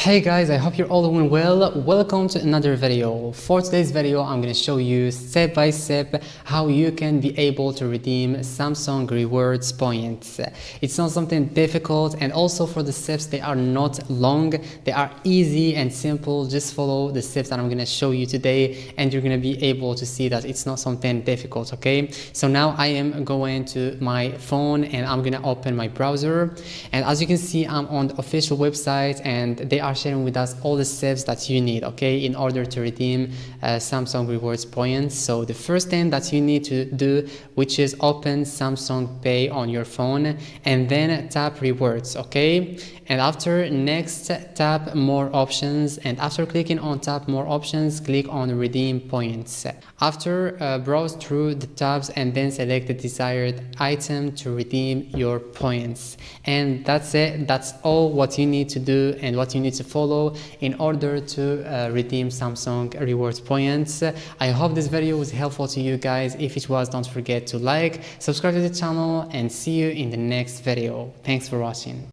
Hey guys, I hope you're all doing well. Welcome to another video. For today's video, I'm going to show you step by step how you can be able to redeem Samsung rewards points. It's not something difficult, and also for the steps, they are not long. They are easy and simple. Just follow the steps that I'm going to show you today and you're going to be able to see that it's not something difficult, okay? So now I am going to my phone and I'm going to open my browser, and as you can see, I'm on the official website and they are sharing with us all the steps that you need, okay, in order to redeem Samsung rewards points. So the first thing that you need to do, which is open Samsung Pay on your phone and then tap rewards, okay, and after next tap more options, and after clicking on tap more options, click on redeem points. After browse through the tabs and then select the desired item to redeem your points, and that's it. That's all what you need to do and what you need to follow in order to redeem Samsung rewards points. I hope this video was helpful to you guys. If it was, don't forget to like, subscribe to the channel, and see you in the next video. Thanks for watching.